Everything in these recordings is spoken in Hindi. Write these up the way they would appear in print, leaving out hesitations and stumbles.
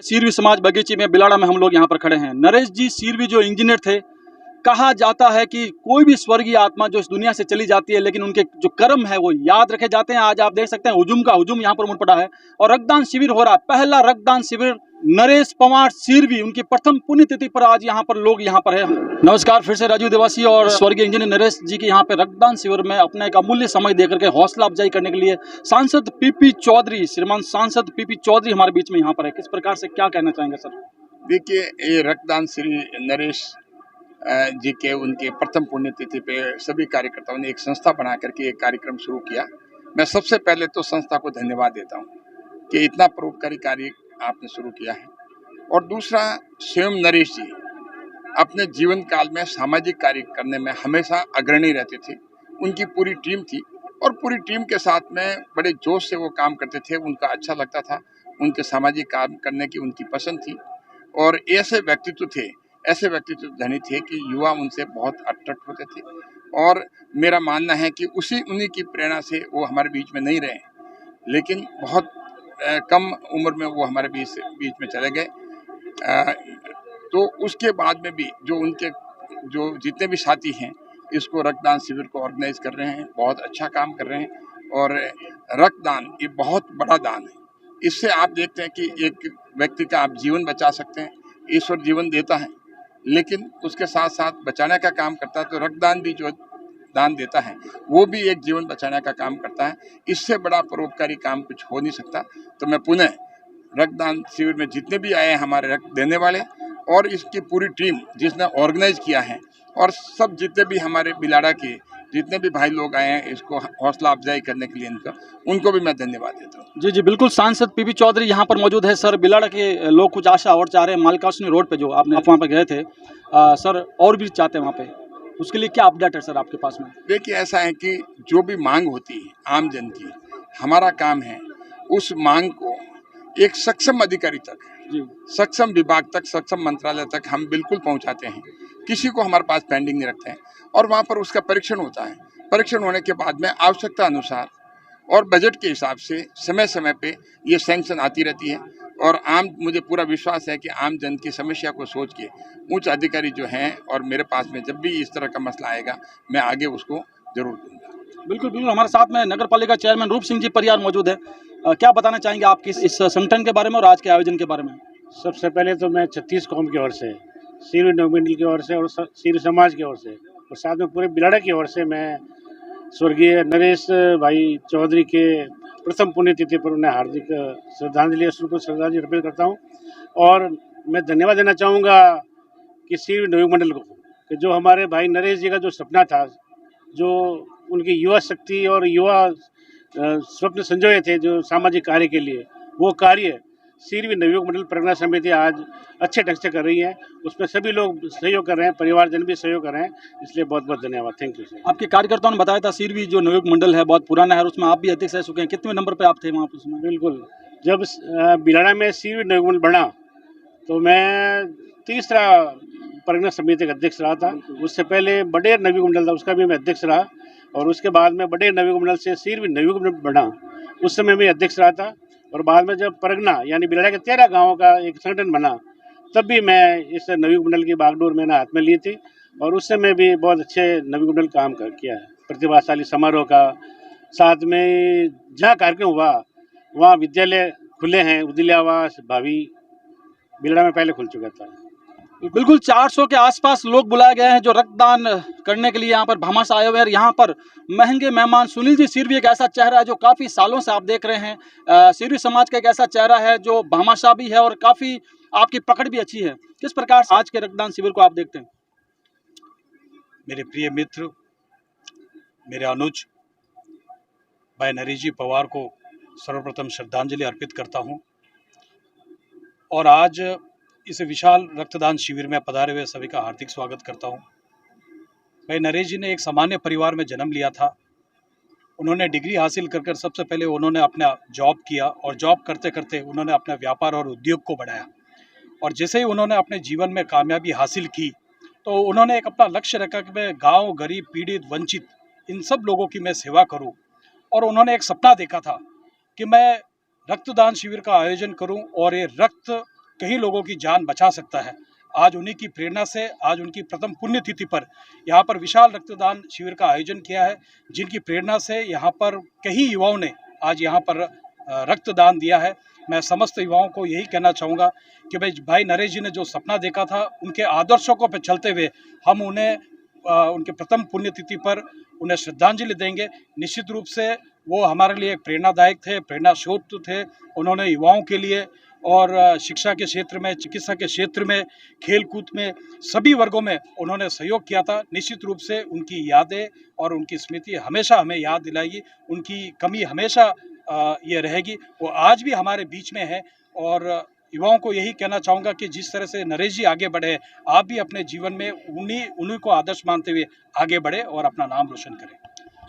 सीरवी समाज बगीचे में बिलाड़ा में हम लोग यहाँ पर खड़े हैं। नरेश जी सीरवी जो इंजीनियर थे, कहा जाता है कि कोई भी स्वर्गीय आत्मा जो इस दुनिया से चली जाती है लेकिन उनके जो कर्म है वो याद रखे जाते हैं। आज आप देख सकते हैं हुजूम का हुजूम यहाँ पर उमड़ पड़ा है और रक्तदान शिविर हो रहा है। पहला रक्तदान शिविर नरेश पवार सीरवी, उनकी प्रथम पुण्यतिथि पर आज यहाँ पर लोग यहाँ पर है। नमस्कार, फिर से राजू देवासी और स्वर्गीय इंजीनियर नरेश जी के यहाँ पे रक्तदान शिविर में अपना एक अमूल्य समय देकर के हौसला अफजाई करने के लिए सांसद पीपी चौधरी, श्रीमान सांसद पीपी चौधरी हमारे बीच में यहाँ पर है। किस प्रकार से क्या कहना चाहेंगे सर? देखिए, ये रक्तदान श्री नरेश जी के उनके प्रथम पुण्यतिथि पे सभी कार्यकर्ताओं ने एक संस्था बना करके एक कार्यक्रम शुरू किया। मैं सबसे पहले तो संस्था को धन्यवाद देता हूँ कि इतना परोपकारी कार्य आपने शुरू किया है। और दूसरा, स्वयं नरेश जी अपने जीवन काल में सामाजिक कार्य करने में हमेशा अग्रणी रहते थे। उनकी पूरी टीम थी और पूरी टीम के साथ में बड़े जोश से वो काम करते थे। उनका अच्छा लगता था, उनके सामाजिक काम करने की उनकी पसंद थी और ऐसे व्यक्तित्व धनी थे कि युवा उनसे बहुत अट्रैक्ट होते थे। और मेरा मानना है कि उन्हीं की प्रेरणा से वो हमारे बीच में नहीं रहे, लेकिन बहुत कम उम्र में वो हमारे बीच में चले गए। तो उसके बाद में भी जो जितने भी साथी हैं इसको रक्तदान शिविर को ऑर्गेनाइज कर रहे हैं, बहुत अच्छा काम कर रहे हैं। और रक्तदान ये बहुत बड़ा दान है। इससे आप देखते हैं कि एक व्यक्ति का आप जीवन बचा सकते हैं। ईश्वर जीवन देता है लेकिन उसके साथ साथ बचाने का काम करता है। तो रक्तदान भी जो दान देता है वो भी एक जीवन बचाने का काम करता है। इससे बड़ा परोपकारी काम कुछ हो नहीं सकता। तो मैं पुनः रक्तदान शिविर में जितने भी आए हैं हमारे रक्त देने वाले और इसकी पूरी टीम जिसने ऑर्गेनाइज किया है और सब जितने भी हमारे बिलाड़ा के जितने भी भाई लोग आए हैं इसको हौसला अफजाई करने के लिए उनको भी मैं धन्यवाद देता हूँ। जी बिल्कुल, सांसद पीपी चौधरी यहाँ पर मौजूद है। सर, बिलाड़ा के लोग कुछ आशा और चाह रहे हैं, मालकासनी रोड पे जो आप वहाँ पे गए थे, सर और भी चाहते हैं वहाँ पे, उसके लिए क्या अपडेट है सर आपके पास में? देखिए, ऐसा है कि जो भी मांग होती है आम जन की, हमारा काम है उस मांग को एक सक्षम अधिकारी तक, सक्षम विभाग तक, सक्षम मंत्रालय तक हम बिल्कुल पहुंचाते हैं। किसी को हमारे पास पेंडिंग नहीं रखते हैं और वहाँ पर उसका परीक्षण होता है। परीक्षण होने के बाद में आवश्यकता अनुसार और बजट के हिसाब से समय समय पे ये सैंक्शन आती रहती है। और मुझे पूरा विश्वास है कि आम जन की समस्या को सोच के उच्च अधिकारी जो हैं और मेरे पास में जब भी इस तरह का मसला आएगा मैं आगे उसको जरूर दूंगा। बिल्कुल, हमारे साथ में नगर पालिका चेयरमैन रूप सिंह जी परियार मौजूद है। क्या बताना चाहेंगे आप इस संगठन के बारे में और आज के आयोजन के बारे में? सबसे पहले तो मैं 36 कौम की ओर से, सीरवी नवमंडल की ओर से और सीरवी समाज की ओर से और साथ में पूरे बिलाड़ा की ओर से मैं स्वर्गीय नरेश भाई चौधरी के प्रथम पुण्यतिथि पर उन्हें हार्दिक श्रद्धांजलि अर्पित करता हूं। और मैं धन्यवाद देना चाहूँगा कि सीरवी नवमंडल को कि जो हमारे भाई नरेश जी का जो सपना था, जो उनकी युवा शक्ति और युवा स्वप्न संजोए थे जो सामाजिक कार्य के लिए, वो कार्य सीरवी नवयुग मंडल परगना समिति आज अच्छे ढंग से कर रही है। उसमें सभी लोग सहयोग कर रहे हैं, परिवारजन भी सहयोग कर रहे हैं, इसलिए बहुत बहुत धन्यवाद। Thank you sir. आपके कार्यकर्ताओं ने बताया था सीरवी जो नवयुग मंडल है बहुत पुराना है और उसमें आप भी अध्यक्ष रह चुके हैं। कितने नंबर पे आप थे वहाँ पर? बिल्कुल, जब बिलाड़ा में सीरवी नवयुग मंडल बना तो मैं तीसरा परगना समिति का अध्यक्ष रहा था। उससे पहले बडेर नवयुग मंडल था, उसका भी मैं अध्यक्ष रहा। और उसके बाद में बडेर नवयुग मंडल से सीरवी नवयुग मंडल बना, उस समय मैं अध्यक्ष रहा था। और बाद में जब परगना यानी बिलाड़ा के 13 गाँवों का एक संगठन बना तब भी मैं इस नवयुग मंडल की बागडोर मैंने हाथ में ली थी और उस समय भी बहुत अच्छे नवयुग मंडल काम किया है। प्रतिभाशाली समारोह का, साथ में जहाँ कार्यक्रम हुआ वहाँ विद्यालय खुले हैं, उदिल्य आवास भावी बिलाड़ा में पहले खुल चुका था। बिल्कुल 400 के आसपास लोग बुलाए गए हैं जो रक्तदान करने के लिए यहाँ पर भामाशाह आए हुए हैं। यहाँ पर महंगे मेहमान सुनील जी सीरवी एक ऐसा चेहरा है जो काफ़ी सालों से आप देख रहे हैं। सीरवी समाज का एक ऐसा चेहरा है जो भामाशाह भी है और काफ़ी आपकी पकड़ भी अच्छी है। किस प्रकार से आज के रक्तदान शिविर को आप देखते हैं? मेरे प्रिय मित्र, मेरे अनुज भाई नरेश जी पवार को सर्वप्रथम श्रद्धांजलि अर्पित करता हूँ। और आज इस विशाल रक्तदान शिविर में पधारे हुए सभी का हार्दिक स्वागत करता हूं। भाई नरेश जी ने एक सामान्य परिवार में जन्म लिया था। उन्होंने डिग्री हासिल कर सबसे पहले उन्होंने अपना जॉब किया और जॉब करते करते उन्होंने अपना व्यापार और उद्योग को बढ़ाया। और जैसे ही उन्होंने अपने जीवन में कामयाबी हासिल की तो उन्होंने एक अपना लक्ष्य रखा कि मैं गाँव, गरीब, पीड़ित, वंचित इन सब लोगों की मैं सेवा करूँ। और उन्होंने एक सपना देखा था कि मैं रक्तदान शिविर का आयोजन करूँ और ये रक्त कई लोगों की जान बचा सकता है। आज उन्हीं की प्रेरणा से आज उनकी प्रथम पुण्यतिथि पर यहाँ पर विशाल रक्तदान शिविर का आयोजन किया है, जिनकी प्रेरणा से यहाँ पर कई युवाओं ने आज यहाँ पर रक्तदान दिया है। मैं समस्त युवाओं को यही कहना चाहूँगा कि भाई नरेश जी ने जो सपना देखा था, उनके आदर्शों को पे चलते हुए हम उन्हें उनके प्रथम पुण्यतिथि पर उन्हें श्रद्धांजलि देंगे। निश्चित रूप से वो हमारे लिए एक प्रेरणादायक थे, प्रेरणा स्रोत थे। उन्होंने युवाओं के लिए और शिक्षा के क्षेत्र में, चिकित्सा के क्षेत्र में, खेलकूद में, सभी वर्गों में उन्होंने सहयोग किया था। निश्चित रूप से उनकी यादें और उनकी स्मृति हमेशा हमें याद दिलाएगी, उनकी कमी हमेशा ये रहेगी। वो आज भी हमारे बीच में है और युवाओं को यही कहना चाहूँगा कि जिस तरह से नरेश जी आगे बढ़े, आप भी अपने जीवन में उन्हीं को आदर्श मानते हुए आगे बढ़े और अपना नाम रोशन करें।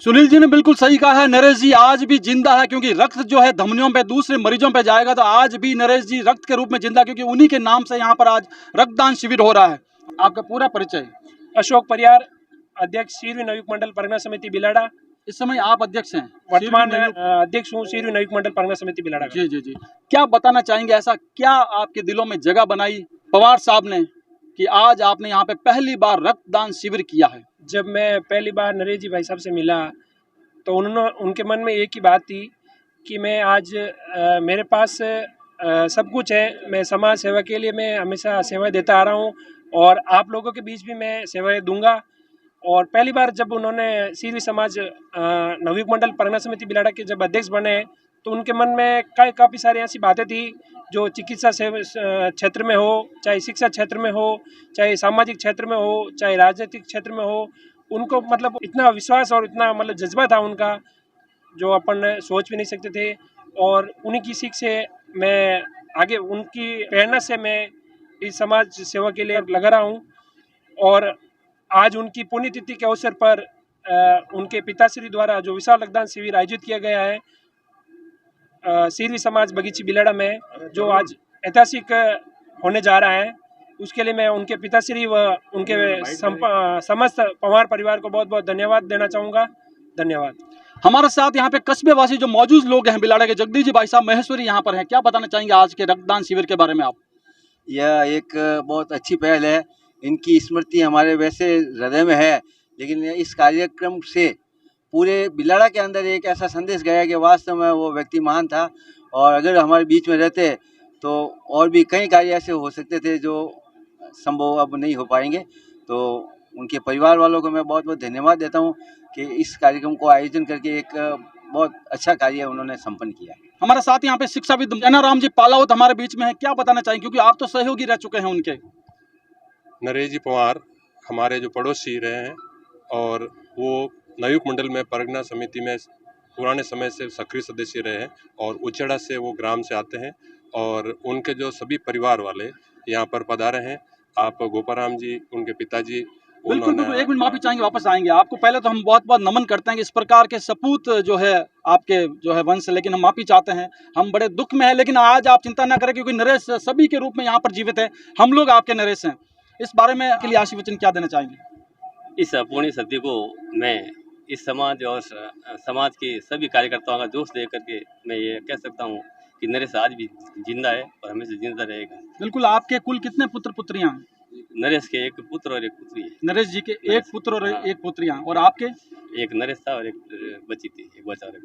सुनील जी ने बिल्कुल सही कहा है, नरेश जी आज भी जिंदा है, क्योंकि रक्त जो है धमनियों पे दूसरे मरीजों पे जाएगा तो आज भी नरेश जी रक्त के रूप में जिंदा, क्योंकि उन्हीं के नाम से यहाँ पर आज रक्तदान शिविर हो रहा है। आपका पूरा परिचय? अशोक परियार, अध्यक्ष सीरवी नवयुग मंडल परगना समिति बिलाड़ा। इस समय आप अध्यक्ष हैं? वर्तमान में अध्यक्ष हूँ सीरवी नवयुग मंडल परगना समिति बिलाड़ा। जी जी जी, क्या बताना चाहेंगे, ऐसा क्या आपके दिलों में जगह बनाई पवार साहब ने कि आज आपने यहाँ पे पहली बार रक्तदान शिविर किया है? जब मैं पहली बार नरेश जी भाई साहब से मिला तो उनके मन में एक ही बात थी कि मैं आज मेरे पास सब कुछ है, मैं समाज सेवा के लिए मैं हमेशा सेवाएं देता आ रहा हूँ और आप लोगों के बीच भी मैं सेवाएं दूंगा। और पहली बार जब उन्होंने सीरवी समाज नवयुग मंडल परगना समिति बिलाड़ा के जब अध्यक्ष बने तो उनके मन में काफ़ी सारी ऐसी बातें थी जो चिकित्सा क्षेत्र में हो, चाहे शिक्षा क्षेत्र में हो, चाहे सामाजिक क्षेत्र में हो, चाहे राजनीतिक क्षेत्र में हो, उनको मतलब इतना विश्वास और इतना मतलब जज्बा था उनका जो अपन सोच भी नहीं सकते थे। और उन्हीं की सीख से मैं आगे, उनकी प्रेरणा से मैं इस समाज सेवा के लिए लगा रहा हूँ। और आज उनकी पुण्यतिथि के अवसर पर उनके पिताश्री द्वारा जो विशाल रक्तदान शिविर आयोजित किया गया है सीरवी समाज बगीची बिलाड़ा में, जो आज ऐतिहासिक होने जा रहा है, उसके लिए मैं उनके पिताश्री व उनके समस्त पवार परिवार को बहुत बहुत धन्यवाद देना चाहूँगा। धन्यवाद। हमारे साथ यहाँ पे कस्बे वासी जो मौजूद लोग हैं बिलाड़ा के, जगदीश जी भाई साहब महेश्वरी यहाँ पर हैं, क्या बताना चाहेंगे आज के रक्तदान शिविर के बारे में आप? यह एक बहुत अच्छी पहल है, इनकी स्मृति हमारे वैसे हृदय में है, लेकिन इस कार्यक्रम से पूरे बिलाड़ा के अंदर एक ऐसा संदेश गया कि वास्तव में वो व्यक्ति महान था और अगर हमारे बीच में रहते तो और भी कई कार्य ऐसे हो सकते थे जो संभव अब नहीं हो पाएंगे। तो उनके परिवार वालों को मैं बहुत बहुत धन्यवाद देता हूँ कि इस कार्यक्रम को आयोजन करके एक बहुत अच्छा कार्य उन्होंने संपन्न किया। हमारे साथ यहाँ पे शिक्षाविद जनाराम जी पालावत हमारे बीच में है, क्या बताना चाहेंगे, क्योंकि आप तो सहयोगी रह चुके हैं उनके? नरेश जी पवार हमारे जो पड़ोसी रहे हैं और वो नवयुग मंडल में परगना समिति में पुराने समय से सक्रिय सदस्य रहे हैं और उचेड़ा से वो ग्राम से आते हैं और उनके जो सभी परिवार वाले यहाँ पर पधारे हैं। आप गोपाराम जी, उनके पिताजी, बिल्कुल बिल्कुल, एक मिनट माफी चाहेंगे, वापस आएंगे आपको। पहले तो हम बहुत बहुत नमन करते हैं कि इस प्रकार के सपूत जो है आपके जो है वंश, लेकिन हम माफी चाहते हैं, हम बड़े दुख में हैं, लेकिन आज आप चिंता ना करें क्योंकि नरेश सभी के रूप में यहाँ पर जीवित है, हम लोग आपके नरेश हैं। इस बारे में के लिए आशीर्वचन क्या देना चाहेंगे? इस पुण्य सदी को मैं इस समाज और समाज के सभी कार्यकर्ताओं का जोश देकर के मैं ये कह सकता हूँ कि नरेश आज भी जिंदा है और हमेशा जिंदा रहेगा। बिल्कुल। आपके कुल कितने पुत्र पुत्रियां हैं? नरेश के एक पुत्र और एक पुत्री है। नरेश जी के एक पुत्र और एक पुत्रियां, और आपके? एक नरेश था और एक बच्ची थी, एक बच्चा और एक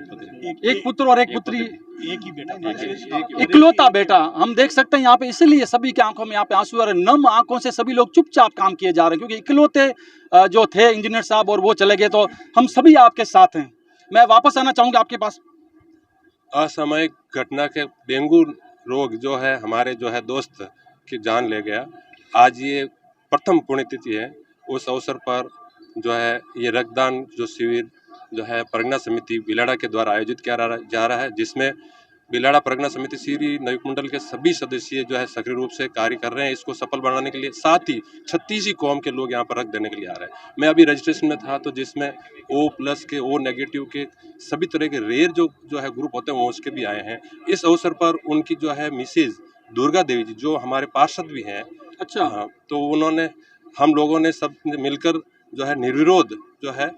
पुत्री। एक पुत्र और एक पुत्री, एक ही बेटा, इकलौता बेटा। हम देख सकते हैं यहाँ पे, इसलिए सभी की आंखों में यहाँ पे आंसू आ रहे हैं, नम आंखों से सभी लोग चुपचाप काम किए जा रहे हैं, क्योंकि इकलौते जो थे इंजीनियर साहब और वो चले गए, तो हम सभी आपके साथ हैं। मैं वापस आना चाहूँगा आपके पास। असामयिक घटना के डेंगू रोग जो है हमारे जो है दोस्त की जान ले गया। आज ये प्रथम पुण्यतिथि है, उस अवसर पर जो है ये रक्तदान जो शिविर जो है परगना समिति बिलाड़ा के द्वारा आयोजित किया जा रहा है, जिसमें बिलाड़ा परगना समिति सीरी नवयुग मंडल के सभी सदस्य जो है सक्रिय रूप से कार्य कर रहे हैं इसको सफल बनाने के लिए। साथ ही 36 कौम के लोग यहाँ पर रक्त देने के लिए आ रहे हैं। मैं अभी रजिस्ट्रेशन में था तो जिसमें O+ के, O- के सभी तरह के रेयर जो है ग्रुप होते हैं वो उसके भी आए हैं। इस अवसर पर उनकी जो है मिसेज दुर्गा देवी जी जो हमारे पार्षद भी हैं, अच्छा, हाँ, तो उन्होंने हम लोगों ने सब मिलकर जो है निर्विरोध जो है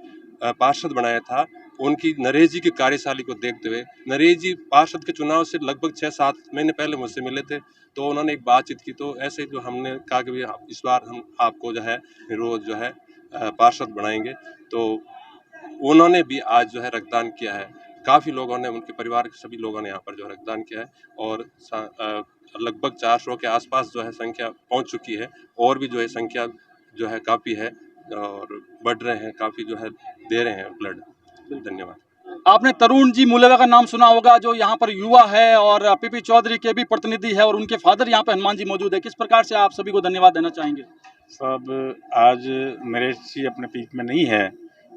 पार्षद बनाया था उनकी नरेश जी की कार्यशैली को देखते हुए, नरेश जी पार्षद के चुनाव से लगभग 6-7 महीने पहले मुझसे मिले थे, तो उन्होंने एक बातचीत की, तो ऐसे जो हमने कहा कि भैया इस बार हम आपको जो है रोज जो है पार्षद बनाएंगे। तो उन्होंने भी आज जो है रक्तदान किया है। काफ़ी लोगों ने, उनके परिवार के सभी लोगों ने यहाँ पर जो है रक्तदान किया है और लगभग 400 के आसपास जो है संख्या पहुँच चुकी है और भी जो है संख्या जो है काफ़ी है और बढ़ रहे हैं, काफ़ी जो है दे रहे हैं ब्लड। धन्यवाद। आपने तरुण जी मुलेवा का नाम सुना होगा, जो यहाँ पर युवा है और पीपी चौधरी के भी प्रतिनिधि है और उनके फादर यहाँ पे हनुमान जी मौजूद है। किस प्रकार से आप सभी को धन्यवाद देना चाहेंगे? सब आज नरेश जी अपने पीक में नहीं है,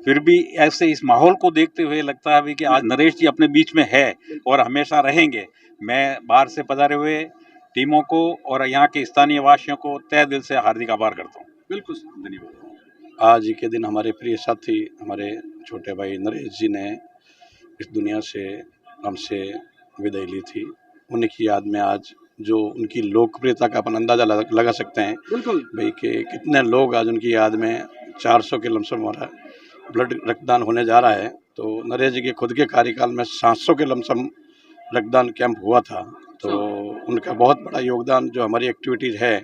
फिर भी ऐसे इस माहौल को देखते हुए लगता है कि आज नरेश जी अपने बीच में है और हमेशा रहेंगे। मैं बाहर से पधारे हुए टीमों को और यहाँ के स्थानीय वासियों को तहे दिल से हार्दिक आभार करता हूँ। बिल्कुल धन्यवाद। आज के दिन हमारे प्रिय साथी, हमारे छोटे भाई नरेश जी ने इस दुनिया से हमसे विदाई ली थी। उनकी याद में आज जो उनकी लोकप्रियता का अपन अंदाज़ा लगा सकते हैं बिल्कुल भाई कि कितने लोग आज उनकी याद में 400 के लमसम हो रहा है ब्लड रक्तदान होने जा रहा है। तो नरेश जी के खुद के कार्यकाल में 700 के लमसम रक्तदान कैंप हुआ था। तो उनका बहुत बड़ा योगदान जो हमारी एक्टिविटीज़ है,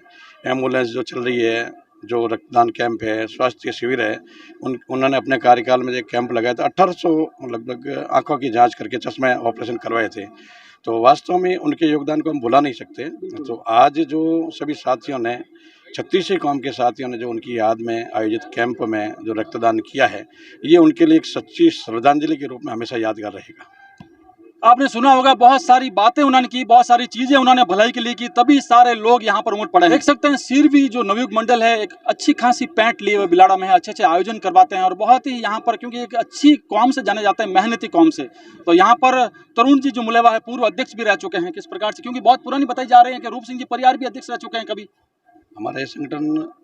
एम्बुलेंस जो चल रही है, जो रक्तदान कैंप है, स्वास्थ्य शिविर है, उन्होंने अपने कार्यकाल में एक कैंप लगाया था। 1800 लगभग आंखों की जांच करके चश्मे ऑपरेशन करवाए थे। तो वास्तव में उनके योगदान को हम भुला नहीं सकते। तो आज जो सभी साथियों ने, 36 कौम के साथियों ने जो उनकी याद में आयोजित कैंप में जो रक्तदान किया है, ये उनके लिए एक सच्ची श्रद्धांजलि के रूप में हमेशा यादगार रहेगा। आपने सुना होगा, बहुत सारी बातें उन्होंने की, बहुत सारी चीजें उन्होंने भलाई के लिए की, तभी सारे लोग यहाँ पर उमड़ पड़े हैं। देख सकते हैं सीरवी जो नवयुग मंडल है एक अच्छी खासी पैंट लिए हुए बिलाड़ा में है, अच्छे अच्छे आयोजन करवाते हैं और बहुत ही यहाँ पर, क्योंकि एक अच्छी कौम से जाने जाते हैं, मेहनती कौम से। तो यहाँ पर तरुण जी जो मुलेवा है पूर्व अध्यक्ष भी रह चुके हैं। किस प्रकार से, क्योंकि बहुत पुरानी बताई जा रही है कि रूप सिंह जी परिवार भी अध्यक्ष रह चुके हैं कभी। हमारा ये संगठन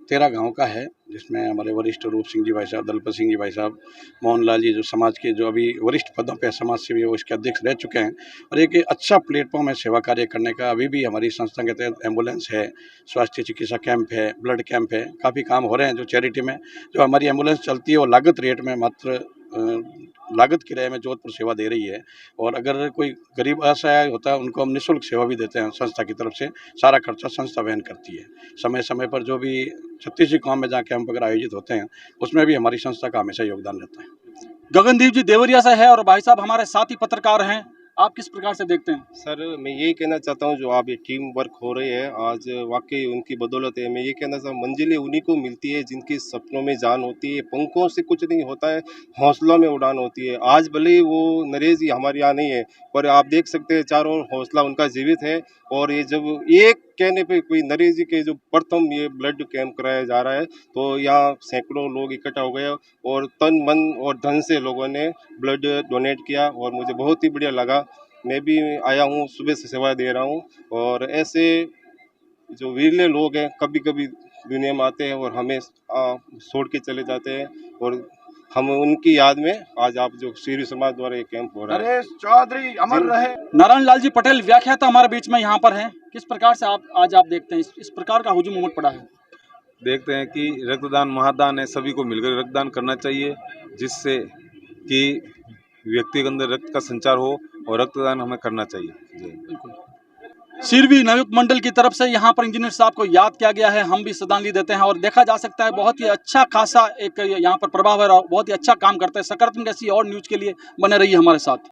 13 गांव का है, जिसमें हमारे वरिष्ठ रूप सिंह जी भाई साहब, दलपत सिंह जी भाई साहब, मोहनलाल जी जो समाज के जो अभी वरिष्ठ पदों पे समाज सेवी वो इसके अध्यक्ष रह चुके हैं। और एक अच्छा प्लेटफॉर्म है सेवा कार्य करने का। अभी भी हमारी संस्था के तहत एम्बुलेंस है, स्वास्थ्य चिकित्सा कैंप है, ब्लड कैंप है, काफ़ी काम हो रहे हैं जो चैरिटी में। जो हमारी एम्बुलेंस चलती है वो लागत रेट में, मात्र लागत किराए में जोधपुर सेवा दे रही है। और अगर कोई गरीब असहाय होता है उनको हम निःशुल्क सेवा भी देते हैं। संस्था की तरफ से सारा खर्चा संस्था वहन करती है। समय समय पर जो भी 36 गाँव में जहाँ कैंप वगैरह आयोजित होते हैं उसमें भी हमारी संस्था का हमेशा योगदान रहता है। गगनदीप जी देवरिया से है और भाई साहब हमारे साथी पत्रकार हैं। आप किस प्रकार से देखते हैं? सर, मैं यही कहना चाहता हूँ, जो आप ये टीम वर्क हो रही है आज, वाकई उनकी बदौलत है। मैं ये कहना चाहता हूँ, मंजिलें उन्हीं को मिलती है जिनकी सपनों में जान होती है। पंखों से कुछ नहीं होता है, हौसलों में उड़ान होती है। आज भले ही वो नरेश जी हमारे यहाँ नहीं है, पर आप देख सकते हैं चारों ओर हौसला उनका जीवित है। और ये जब एक कहने पे कोई नरेश जी के जो प्रथम ये ब्लड कैंप कराया जा रहा है, तो यहाँ सैकड़ों लोग इकट्ठा हो गए और तन मन और धन से लोगों ने ब्लड डोनेट किया और मुझे बहुत ही बढ़िया लगा। मैं भी आया हूँ, सुबह से सेवा दे रहा हूँ। और ऐसे जो वीरले लोग हैं कभी कभी दुनिया में आते हैं और हमें छोड़ के चले जाते हैं, और हम उनकी याद में आज आप जो सीरी समाज द्वारा ये कैंप हो रहा है। नरेश चौधरी अमर रहे। नारायण लाल जी पटेल व्याख्याता हमारे बीच में यहाँ पर हैं। किस प्रकार से आज आप देखते हैं इस प्रकार का हुजूम उमड़ पड़ा है? देखते हैं कि रक्तदान महादान है, सभी को मिलकर रक्तदान करना चाहिए, जिससे कि व्यक्ति के अंदर रक्त का संचार हो और रक्तदान हमें करना चाहिए। सीरवी नवयुग मंडल की तरफ से यहाँ पर इंजीनियर साहब को याद किया गया है। हम भी श्रद्धांजलि देते हैं और देखा जा सकता है बहुत ही अच्छा खासा एक यहाँ पर प्रभाव है और बहुत ही अच्छा काम करते हैं। सकारात्मक ऐसी और न्यूज़ के लिए बने रहिए हमारे साथ।